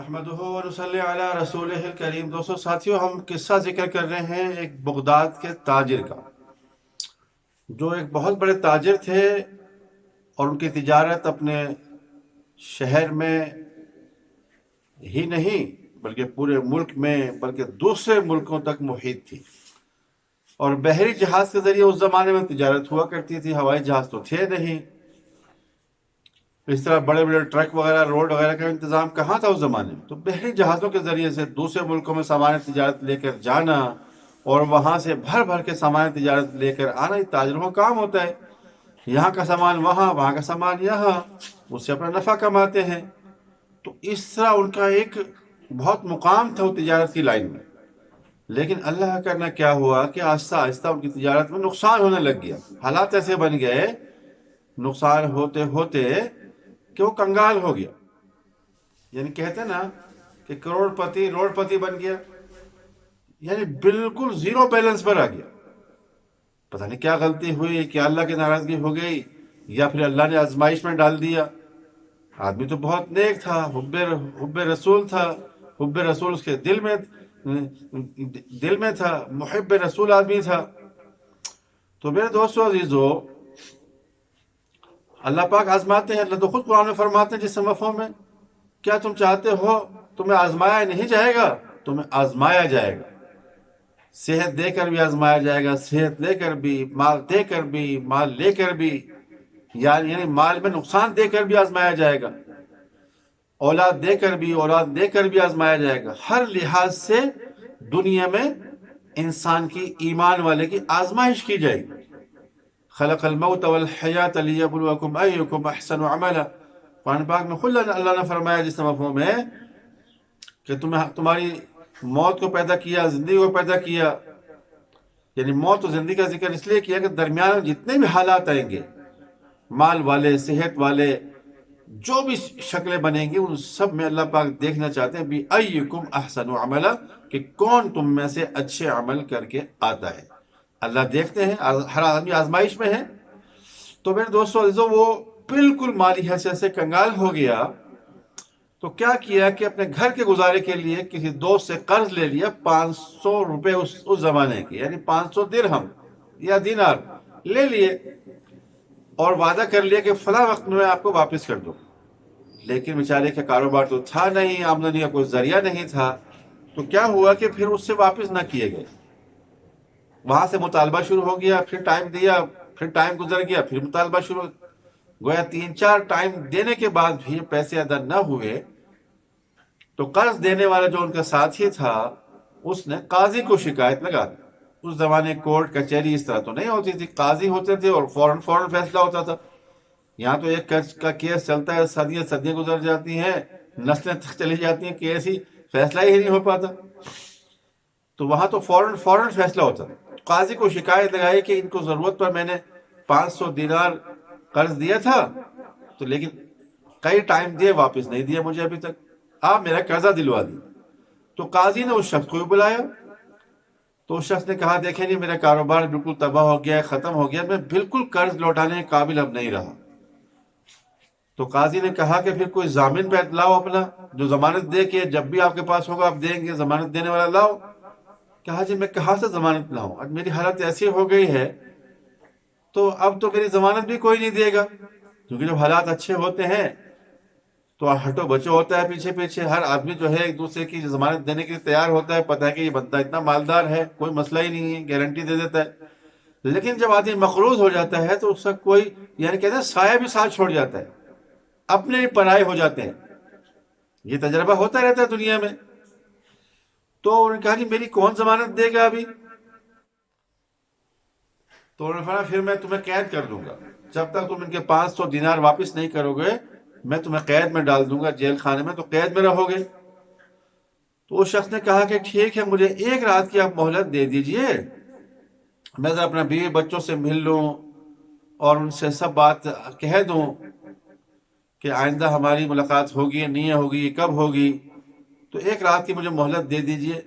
نحمدہ ونصلی علی رسولہ الکریم۔ دوستو ساتھیو، ہم قصہ ذکر کر رہے ہیں ایک بغداد کے تاجر کا، جو ایک بہت بڑے تاجر تھے، اور ان کی تجارت اپنے شہر میں ہی نہیں بلکہ پورے ملک میں، بلکہ دوسرے ملکوں تک محیط تھی۔ اور بحری جہاز کے ذریعے اس زمانے میں تجارت ہوا کرتی تھی، ہوائی جہاز تو تھے نہیں۔ اس طرح بڑے بڑے ٹرک وغیرہ، روڈ وغیرہ کا انتظام کہاں تھا اس زمانے میں؟ تو بحری جہازوں کے ذریعے سے دوسرے ملکوں میں سامان تجارت لے کر جانا، اور وہاں سے بھر بھر کے سامان تجارت لے کر آنا، یہ تاجروں کا کام ہوتا ہے۔ یہاں کا سامان وہاں، وہاں کا سامان یہاں، اس سے اپنا نفع کماتے ہیں۔ تو اس طرح ان کا ایک بہت مقام تھا وہ تجارت کی لائن میں۔ لیکن اللہ کا کرنا کیا ہوا کہ آہستہ آہستہ ان کی تجارت میں نقصان ہونے لگ گیا۔ حالات ایسے بن گئے، نقصان ہوتے ہوتے، کہ وہ کنگال ہو گیا۔ یعنی کہتے ہیں نا کہ کروڑ پتی روڑ پتی بن گیا، یعنی بالکل زیرو بیلنس پر آ گیا۔ پتہ نہیں کیا غلطی ہوئی، کیا اللہ کی ناراضگی ہو گئی، یا پھر اللہ نے آزمائش میں ڈال دیا۔ آدمی تو بہت نیک تھا، حب رسول تھا، حب رسول اس کے دل میں تھا، محب رسول آدمی تھا۔ تو میرے دوستو عزیزو، اللہ پاک آزماتے ہیں۔ اللہ تو خود قرآن میں فرماتے ہیں جس سے مفہوم ہے، کیا تم چاہتے ہو تمہیں آزمایا نہیں جائے گا؟ تمہیں آزمایا جائے گا۔ صحت دے کر بھی آزمایا جائے گا، صحت لے کر بھی، مال دے کر بھی، مال لے کر بھی، یعنی مال میں نقصان دے کر بھی آزمایا جائے گا، اولاد دے کر بھی، اولاد دے کر بھی آزمایا جائے گا۔ ہر لحاظ سے دنیا میں انسان کی، ایمان والے کی آزمائش کی جائے گی۔ خلق الموت والحیات لیبلوکم ایکم احسن عملا۔ قرآن پاک میں خود اللہ نے فرمایا جس مفہوم ہے کہ تمہاری موت کو پیدا کیا، زندگی کو پیدا کیا۔ یعنی موت و زندگی کا ذکر اس لیے کیا کہ درمیان میں جتنے بھی حالات آئیں گے، مال والے، صحت والے، جو بھی شکلیں بنیں گی، ان سب میں اللہ پاک دیکھنا چاہتے ہیں بھی ایکم احسن عملا، کہ کون تم میں سے اچھے عمل کر کے آتا ہے۔ اللہ دیکھتے ہیں، ہر آدمی آزمائش میں ہے۔ تو میرے دوستو عزیزو، وہ بالکل مالی حیثیت سے کنگال ہو گیا۔ تو کیا کیا کہ اپنے گھر کے گزارے کے لیے کسی دوست سے قرض لے لیا، 500 روپے اس زمانے کے، یعنی 500 درہم یا دینار لے لیے، اور وعدہ کر لیا کہ فلاں وقت میں آپ کو واپس کر دوں۔ لیکن بیچارے کا کاروبار تو تھا نہیں، آمدنی کا کوئی ذریعہ نہیں تھا۔ تو کیا ہوا کہ پھر اس سے واپس نہ کیے گئے۔ وہاں سے مطالبہ شروع ہو گیا، پھر ٹائم دیا، پھر ٹائم گزر گیا، پھر مطالبہ شروع، گویا 3-4 ٹائم دینے کے بعد بھی پیسے ادا نہ ہوئے۔ تو قرض دینے والا جو ان کا ساتھی تھا، اس نے قاضی کو شکایت لگا دی۔ اس زمانے کورٹ کچہری اس طرح تو نہیں ہوتی تھی، قاضی ہوتے تھے اور فوراً فیصلہ ہوتا تھا۔ یہاں تو ایک قرض کا کیس چلتا ہے، صدیاں گزر جاتی ہیں، نسلیں تک چلی جاتی ہیں، کیس ہی فیصلہ ہی نہیں ہو پاتا۔ تو وہاں تو فوراً فیصلہ ہوتا تھا۔ قاضی کو شکایت لگائی کہ ان کو ضرورت پر میں نے 500 دینار قرض دیا تھا، تو لیکن کئی ٹائم دیے، واپس نہیں دیا مجھے ابھی تک، آپ میرا قرضہ دلوا دی۔ تو قاضی نے اس شخص کو بلایا۔ تو اس شخص نے کہا، دیکھیں نہیں، میرا کاروبار بالکل تباہ ہو گیا ہے، ختم ہو گیا، میں بالکل قرض لوٹانے کے قابل اب نہیں رہا۔ تو قاضی نے کہا کہ پھر کوئی ضامن پہ لاؤ اپنا، جو ضمانت دے کہ جب بھی آپ کے پاس ہوگا آپ دیں گے، ضمانت دینے والا لاؤ۔ کہا جی میں کہاں سے ضمانت لاؤں، اب میری حالت ایسی ہو گئی ہے، تو اب تو میری ضمانت بھی کوئی نہیں دے گا، کیونکہ جب حالات اچھے ہوتے ہیں تو ہٹو بچو ہوتا ہے، پیچھے پیچھے ہر آدمی جو ہے ایک دوسرے کی ضمانت دینے کے لیے تیار ہوتا ہے، پتہ ہے کہ یہ بندہ اتنا مالدار ہے، کوئی مسئلہ ہی نہیں ہے، گارنٹی دے دیتا ہے۔ لیکن جب آدمی مقروض ہو جاتا ہے تو اس کا کوئی، یعنی کہتے ہیں سایہ بھی ساتھ چھوڑ جاتا ہے، اپنے پرائے ہو جاتے ہیں۔ یہ تجربہ ہوتا رہتا ہے دنیا میں۔ تو انہوں نے کہا کہ میری کون ضمانت دے گا ابھی؟ تو انہوں نے فرمایا پھر میں تمہیں قید کر دوں گا، جب تک تم ان کے 500 دینار واپس نہیں کرو گے میں تمہیں قید میں ڈال دوں گا، جیل خانے میں، تو قید میں رہو گے۔ تو اس شخص نے کہا کہ ٹھیک ہے، مجھے 1 رات کی آپ مہلت دے دیجئے، میں ذرا اپنا بیوی بچوں سے مل لوں اور ان سے سب بات کہہ دوں کہ آئندہ ہماری ملاقات ہوگی یا نہیں ہوگی، کب ہوگی، تو 1 رات کی مجھے مہلت دے دیجئے۔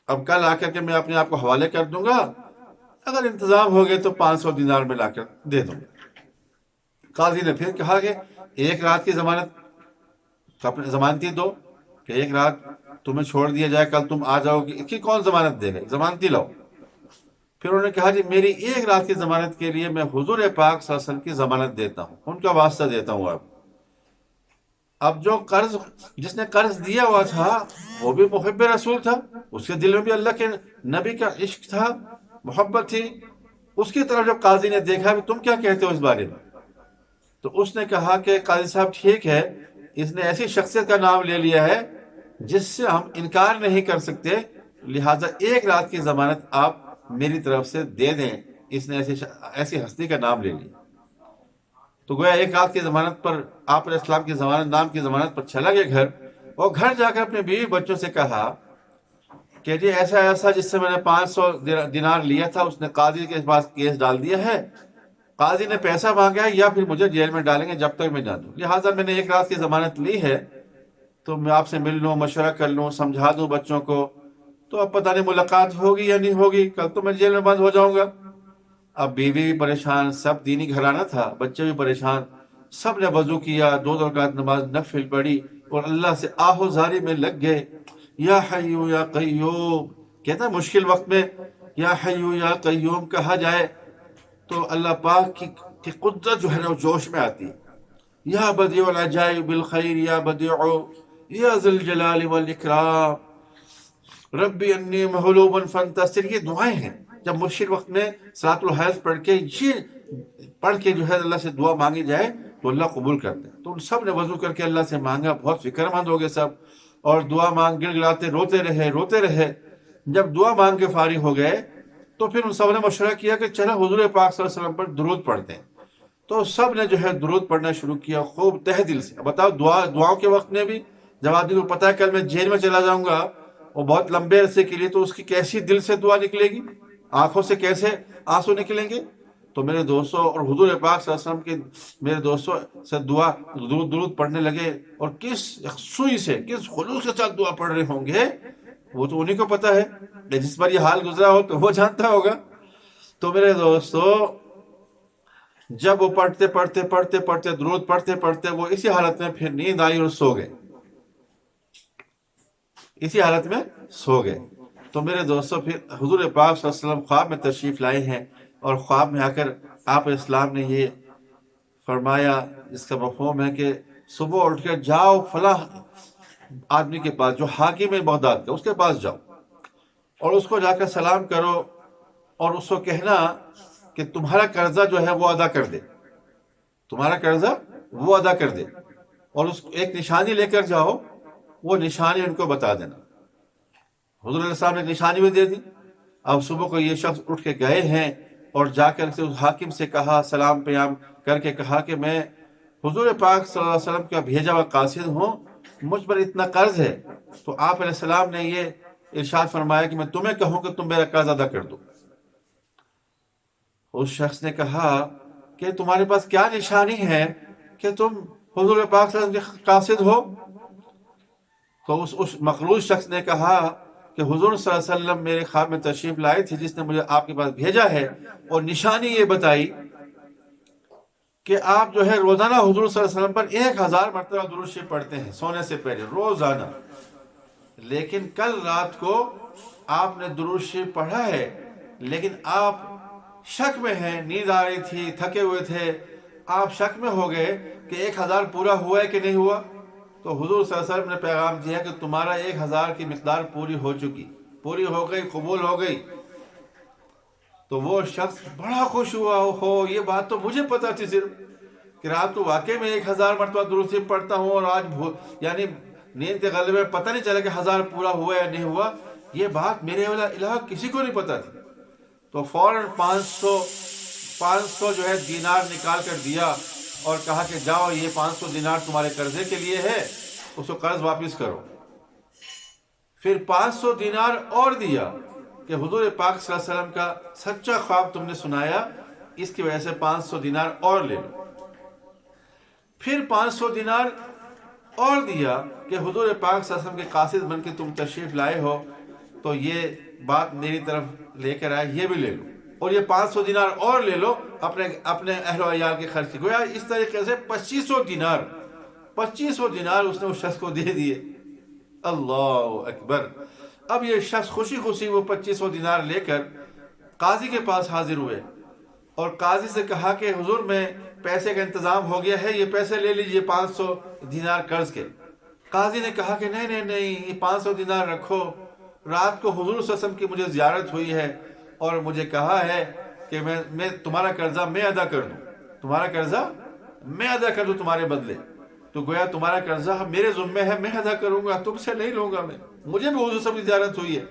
اب کل آ کر کے میں اپنے آپ کو حوالے کر دوں گا، اگر انتظام ہو گئے تو 500 دینار میں لا کر دے دوں گا۔ قاضی نے پھر کہا کہ 1 رات کی ضمانت تو اپنے ضمانتی دو کہ ایک رات تمہیں چھوڑ دیا جائے، کل تم آ جاؤ گے، اس کی کون ضمانت دے گا؟ ضمانتی لاؤ۔ پھر انہوں نے کہا جی میری ایک رات کی ضمانت کے لیے میں حضور پاک صلی اللہ علیہ وسلم کی ضمانت دیتا ہوں، ان کا واسطہ دیتا ہوں آپ۔ اب جو قرض، جس نے قرض دیا ہوا تھا وہ بھی محب رسول تھا، اس کے دل میں بھی اللہ کے نبی کا عشق تھا، محبت تھی۔ اس کی طرف جب قاضی نے دیکھا کہ تم کیا کہتے ہو اس بارے میں، تو اس نے کہا کہ قاضی صاحب ٹھیک ہے، اس نے ایسی شخصیت کا نام لے لیا ہے جس سے ہم انکار نہیں کر سکتے، لہٰذا ایک رات کی ضمانت آپ میری طرف سے دے دیں، اس نے ایسی ہستی کا نام لے لیا۔ تو گویا ایک رات کی ضمانت پر آپ علیہ السلام کی ضمانت، نام کی ضمانت پر چلا گیا گھر، اور گھر جا کر اپنے بیوی بچوں سے کہا کہ جی ایسا ایسا جس سے میں نے 500 دینار لیا تھا اس نے قاضی کے پاس کیس ڈال دیا ہے، قاضی نے پیسہ مانگا ہے یا پھر مجھے جیل میں ڈالیں گے جب تک میں جا دوں، لہٰذا میں نے ایک رات کی ضمانت لی ہے، تو میں آپ سے مل لوں، مشورہ کر لوں، سمجھا دوں بچوں کو، تو اب پتہ نہیں ملاقات ہوگی یا نہیں ہوگی، کل تو میں جیل میں بند ہو جاؤں گا۔ اب بیوی بھی پریشان، سب دینی گھرانہ تھا، بچے بھی پریشان، سب نے وضو کیا، 2 رکعت نماز نفل پڑھی اور اللہ سے آہو زاری میں لگ گئے، یا حیو یا قیوم، کہتا ہے مشکل وقت میں یا حیو یا قیوم کہا جائے تو اللہ پاک کی قدرت جو ہے نا وہ جوش میں آتی ہے۔ یا بدیع العجائب بالخیر یا بدیع یا ذی الجلال والاکرام ربی انی مغلوب فانتصر، یہ دعائیں ہیں جب مشکل وقت میں صلاۃ الحیض پڑھ کے جو ہے اللہ سے دعا مانگی جائے تو اللہ قبول کرتے ہیں۔ تو ان سب نے وضو کر کے اللہ سے مانگا، بہت فکر مند ہو گئے سب، اور دعا مانگ گڑ گڑاتے روتے رہے۔ جب دعا مانگ کے فارغ ہو گئے تو پھر ان سب نے مشورہ کیا کہ چلو حضور پاک صلی اللہ علیہ وسلم پر درود پڑھتے ہیں، تو سب نے جو ہے درود پڑھنا شروع کیا خوب تہ دل سے۔ بتاؤ دعاؤں کے وقت میں بھی جب آدمی کو پتہ ہے کل میں جیل میں چلا جاؤں گا اور بہت لمبے عرصے کے لیے، تو اس کی کیسی دل سے دعا نکلے گی، آنکھوں سے کیسے آنسو نکلیں گے۔ تو میرے دوستوں اور حضور پاک صلی اللہ علیہ وسلم کے میرے دوستوں سے درود پڑھنے لگے، اور کس یکسوئی سے، کس خلوص کے ساتھ دعا پڑھ رہے ہوں گے وہ تو انہیں کو پتہ ہے، جس پر یہ حال گزرا ہو تو وہ جانتا ہوگا۔ تو میرے دوستو جب وہ پڑھتے درود پڑھتے وہ اسی حالت میں پھر نیند آئی اور سو گئے، اسی حالت میں سو گئے۔ تو میرے دوستو پھر حضور پاک صلی اللہ علیہ وسلم خواب میں تشریف لائے ہیں، اور خواب میں آ کر آپ اسلام نے یہ فرمایا، جس کا مفہوم ہے کہ صبح اٹھ کر جاؤ فلاں آدمی کے پاس جو حاکم ہے بغداد کا، اس کے پاس جاؤ اور اس کو جا کر سلام کرو، اور اس کو کہنا کہ تمہارا قرضہ جو ہے وہ ادا کر دے، تمہارا قرضہ وہ ادا کر دے، اور اس ایک نشانی لے کر جاؤ، وہ نشانی ان کو بتا دینا۔ حضور علیہ السلام نے نشانی بھی دے دی۔ اب صبح کو یہ شخص اٹھ کے گئے ہیں اور جا کر اس حاکم سے کہا، سلام پیام کر کے کہا کہ میں حضور پاک صلی اللہ علیہ وسلم کا بھیجا ہوا قاصد ہوں، مجھ پر اتنا قرض ہے، تو آپ علیہ السلام نے یہ ارشاد فرمایا کہ میں تمہیں کہوں کہ تم میرا قرض ادا کر دو۔ اس شخص نے کہا کہ تمہارے پاس کیا نشانی ہے کہ تم حضور پاک صلی اللہ علیہ وسلم کے قاصد ہو؟ تو اس مخلوق شخص نے کہا کہ حضور صلی اللہ علیہ وسلم میرے خواب میں تشریف لائے تھے، جس نے مجھے آپ کے پاس بھیجا ہے، اور نشانی یہ بتائی کہ آپ جو ہے روزانہ حضور صلی اللہ علیہ وسلم پر 1000 مرتبہ درود شریف پڑھتے ہیں سونے سے پہلے روزانہ، لیکن کل رات کو آپ نے درود شریف پڑھا ہے، لیکن آپ شک میں ہیں، نیند آ رہی تھی، تھکے ہوئے تھے، آپ شک میں ہو گئے کہ 1000 پورا ہوا ہے کہ نہیں ہوا۔ تو حضور صلی اللہ علیہ وسلم نے پیغام دیا کہ تمہارا 1000 کی مقدار پوری ہو چکی، پوری ہو گئی، قبول ہو گئی۔ تو وہ شخص بڑا خوش ہوا، ہو یہ بات تو مجھے پتا تھی صرف کہ رات کو واقعی میں 1000 مرتبہ درود شریف پڑھتا ہوں، اور آج یعنی نیند کے غلبے میں پتہ نہیں چلا کہ 1000 پورا ہوا یا نہیں ہوا، یہ بات میرے والا علاقہ کسی کو نہیں پتا تھی۔ تو فوراً 500 جو ہے دینار نکال کر دیا اور کہا کہ جاؤ یہ 500 دینار تمہارے قرضے کے لیے ہے، اس کو قرض واپس کرو۔ پھر 500 دینار اور دیا کہ حضور پاک صلی اللہ علیہ وسلم کا سچا خواب تم نے سنایا، اس کی وجہ سے 500 دینار اور لے لو۔ پھر 500 دینار اور دیا کہ حضور پاک صلی اللہ علیہ وسلم کے قاصد بن کے تم تشریف لائے ہو، تو یہ بات میری طرف لے کر آئے، یہ بھی لے لو، اور یہ 500 دینار اور لے لو اپنے اہل و عیال کے خرچ کی۔ گویا اس طریقے سے 2500 دینار 2500 دینار اس نے اس شخص کو دے دیے. اللہ اکبر. اب یہ شخص خوشی خوشی وہ 2500 دینار لے کر قاضی کے پاس حاضر ہوئے اور قاضی سے کہا کہ حضور میں پیسے کا انتظام ہو گیا ہے, یہ پیسے لے لیجئے 500 دینار قرض کے. قاضی نے کہا کہ نہیں نہیں نہیں, یہ 500 دینار رکھو, رات کو حضور صلی اللہ علیہ وسلم کی مجھے زیارت ہوئی ہے اور مجھے کہا ہے کہ میں تمہارا قرضہ میں ادا کر دوں, تمہارا قرضہ میں ادا کر دوں تمہارے بدلے. تو گویا تمہارا قرضہ میرے ذمے ہے, میں ادا کروں گا, تم سے نہیں لوں گا میں, مجھے بھی حضور صلی اللہ علیہ وسلم کی زیارت ہوئی ہے.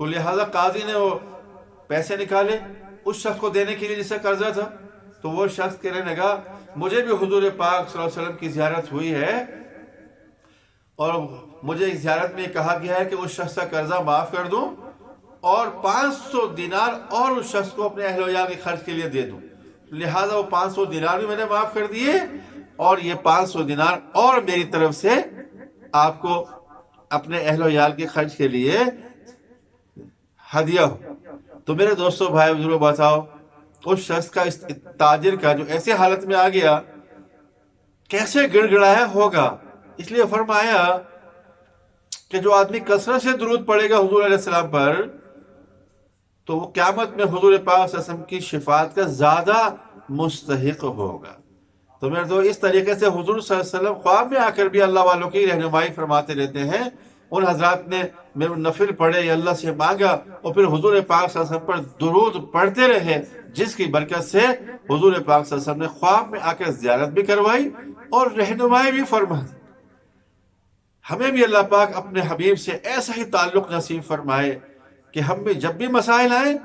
تو لہٰذا قاضی نے وہ پیسے نکالے اس شخص کو دینے کے لیے جس سے قرضہ تھا. تو وہ شخص کہنے لگا مجھے بھی حضور پاک صلی اللہ علیہ وسلم کی زیارت ہوئی ہے اور مجھے زیارت میں کہا گیا ہے کہ اس شخص کا قرضہ معاف کر دوں اور 500 دینار اور اس شخص کو اپنے اہل و عیال کے خرچ کے لیے دے دوں. لہٰذا وہ 500 دینار بھی میں نے معاف کر دیے اور یہ 500 دینار اور میری طرف سے آپ کو اپنے اہل و عیال کے خرچ کے لیے ہدیہ ہو. تو میرے دوستوں بھائی بزرگوں بتاؤ اس شخص کا, اس تاجر کا جو ایسے حالت میں آ گیا کیسے گڑ گڑایا ہوگا. اس لیے فرمایا کہ جو آدمی کثرت سے درود پڑے گا حضور علیہ السلام پر تو وہ قیامت میں حضور پاک صلی اللہ علیہ وسلم کی شفاعت کا زیادہ مستحق ہوگا. تو میرے دوست اس طریقے سے حضور صلی اللہ علیہ وسلم خواب میں آ کر بھی اللہ والوں کی رہنمائی فرماتے رہتے ہیں. ان حضرات نے میرے نفل پڑھے یا اللہ سے مانگا اور پھر حضور پاک صلی اللہ علیہ وسلم پر درود پڑھتے رہے, جس کی برکت سے حضور پاک صلی اللہ علیہ وسلم نے خواب میں آ کر زیارت بھی کروائی اور رہنمائی بھی فرمائی. ہمیں بھی اللہ پاک اپنے حبیب سے ایسا ہی تعلق نصیب فرمائے کہ ہم بھی جب بھی مسائل آئیں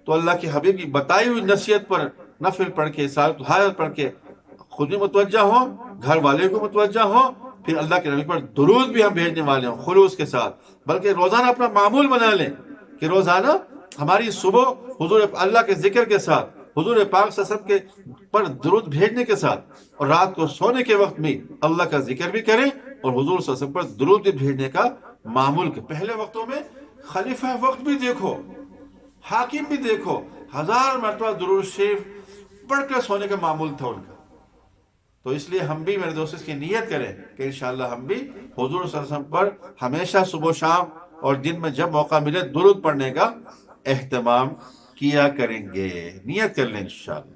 تو اللہ کے حبیب کی بتائی ہوئی نصیحت پر نفل پڑھ کے سالۃ الحاجت پڑھ کے خود بھی متوجہ ہوں, گھر والے کو متوجہ ہوں, پھر اللہ کے نبی پر درود بھی ہم بھیجنے والے ہوں خلوص کے ساتھ. بلکہ روزانہ اپنا معمول بنا لیں کہ روزانہ ہماری صبح حضور اللہ کے ذکر کے ساتھ حضور پاک صلی اللہ علیہ وسلم کے پر درود بھیجنے کے ساتھ اور رات کو سونے کے وقت میں اللہ کا ذکر بھی کریں اور حضور صلی اللہ علیہ وسلم پر درود بھی بھیجنے کا معمول کے. پہلے وقتوں میں خلیفہ وقت بھی دیکھو, حاکم بھی دیکھو, 1000 مرتبہ درود شریف پڑھ کر سونے کا معمول تھا ان کا. تو اس لیے ہم بھی میرے دوست اس کی نیت کریں کہ انشاءاللہ ہم بھی حضور صلی اللہ علیہ وسلم پر ہمیشہ صبح و شام اور دن میں جب موقع ملے درود پڑھنے کا اہتمام کیا کریں گے. نیت کر لیں انشاءاللہ.